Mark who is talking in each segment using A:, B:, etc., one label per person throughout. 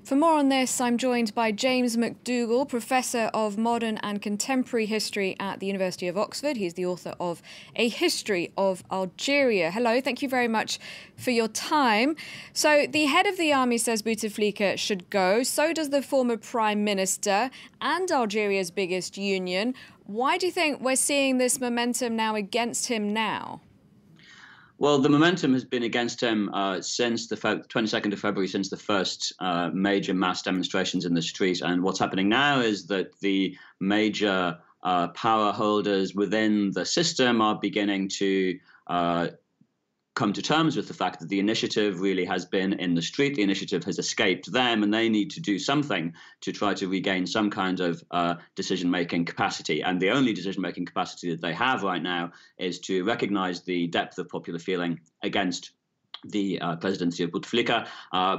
A: For more on this, I'm joined by James McDougall, Professor of Modern and Contemporary History at the University of Oxford. He's the author of A History of Algeria. Hello, thank you very much for your time. So the head of the army says Bouteflika should go. So does the former Prime Minister and Algeria's biggest union. Why do you think we're seeing this momentum now against him now?
B: Well, the momentum has been against him since the 22nd of February, since the first major mass demonstrations in the street. And what's happening now is that the major power holders within the system are beginning to come to terms with the fact that the initiative really has been in the street. The initiative has escaped them, and they need to do something to try to regain some kind of decision-making capacity. And the only decision-making capacity that they have right now is to recognize the depth of popular feeling against the presidency of Bouteflika,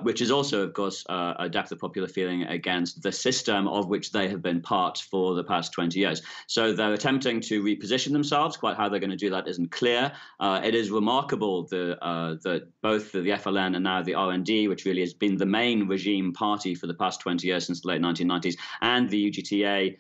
B: which is also, of course, a depth of popular feeling against the system of which they have been part for the past 20 years. So they're attempting to reposition themselves. Quite how they're going to do that isn't clear. It is remarkable that both the FLN and now the RND, which really has been the main regime party for the past 20 years since the late 1990s, and the UGTA,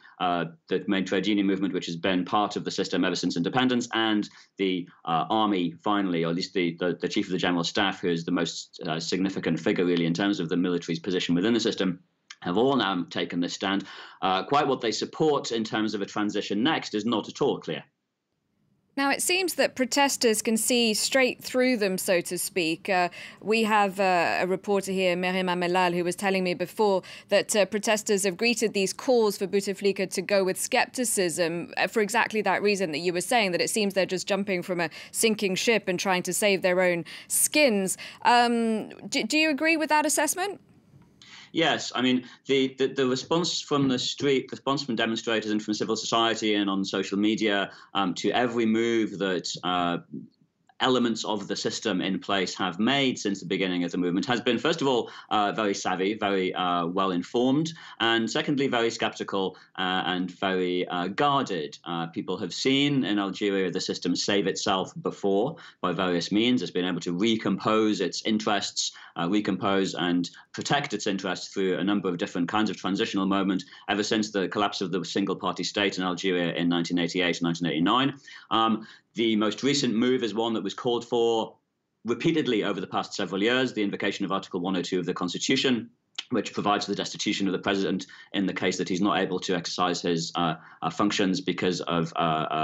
B: the main trade union movement, which has been part of the system ever since independence, and the army, finally, or at least the chief of the general staff, who is the most significant figure really in terms of the military's position within the system, have all now taken this stand. Quite what they support in terms of a transition next is not at all clear.
A: Now, it seems that protesters can see straight through them, so to speak. We have a reporter here, Merima Melal, who was telling me before that protesters have greeted these calls for Bouteflika to go with scepticism for exactly that reason that you were saying, that it seems they're just jumping from a sinking ship and trying to save their own skins. Do you agree with that assessment?
B: Yes, I mean, the response from the street, the response from demonstrators and from civil society and on social media to every move that elements of the system in place have made since the beginning of the movement has been, first of all, very savvy, very well informed, and secondly, very skeptical and very guarded. People have seen in Algeria the system save itself before by various means. It's been able to recompose its interests, recompose and protect its interests through a number of different kinds of transitional moments ever since the collapse of the single-party state in Algeria in 1988 and 1989. The most recent move is one that was called for repeatedly over the past several years, the invocation of Article 102 of the Constitution, which provides for the destitution of the president in the case that he's not able to exercise his functions because of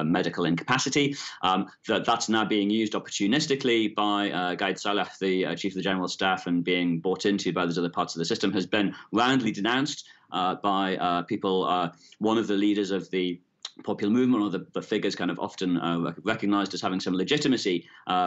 B: medical incapacity. That's now being used opportunistically by Gaid Salah, the chief of the general staff, and being bought into by those other parts of the system, has been roundly denounced by people. One of the leaders of the popular movement, or the figures kind of often recognized as having some legitimacy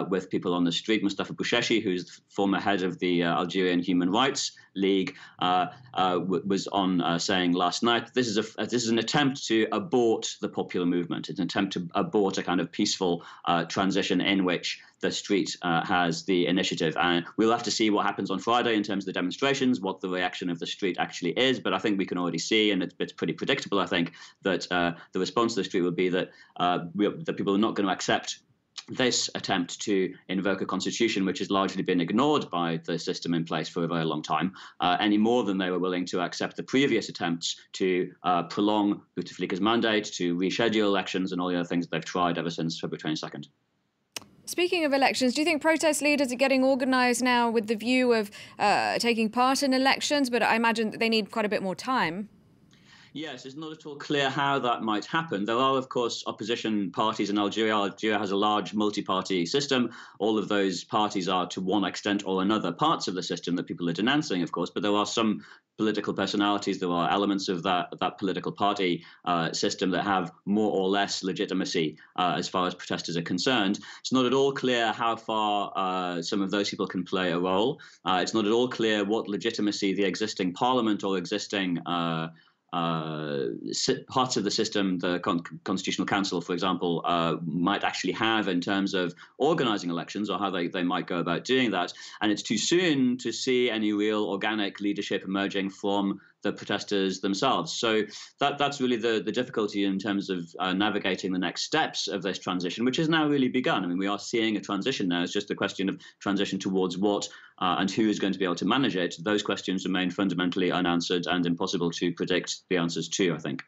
B: with people on the street, Mustafa Boucheshi, who's the former head of the Algerian Human Rights League, was on saying last night, this is an attempt to abort the popular movement. It's an attempt to abort a kind of peaceful transition in which the street has the initiative. And we'll have to see what happens on Friday in terms of the demonstrations, what the reaction of the street actually is. But I think we can already see, and it's pretty predictable, I think, that the response to the street will be that that people are not going to accept this attempt to invoke a constitution which has largely been ignored by the system in place for a very long time, any more than they were willing to accept the previous attempts to prolong Bouteflika's mandate, to reschedule elections, and all the other things that they've tried ever since February 22nd.
A: Speaking of elections, do you think protest leaders are getting organised now with the view of taking part in elections? But I imagine that they need quite a bit more time.
B: Yes, it's not at all clear how that might happen. There are, of course, opposition parties in Algeria. Algeria has a large multi-party system. All of those parties are, to one extent or another, parts of the system that people are denouncing, of course. But there are some political personalities, there are elements of that political party system that have more or less legitimacy as far as protesters are concerned. It's not at all clear how far some of those people can play a role. It's not at all clear what legitimacy the existing parliament or existing parts of the system, the Constitutional Council, for example, might actually have in terms of organizing elections, or how they might go about doing that. And it's too soon to see any real organic leadership emerging from the protesters themselves. So that's really the difficulty in terms of navigating the next steps of this transition, which has now really begun. I mean, we are seeing a transition now. It's just a question of transition towards what and who is going to be able to manage it, those questions remain fundamentally unanswered and impossible to predict the answers to, I think.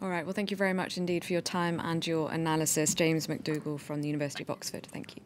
A: All right. Well, thank you very much indeed for your time and your analysis. James McDougall from the University of Oxford. Thank you.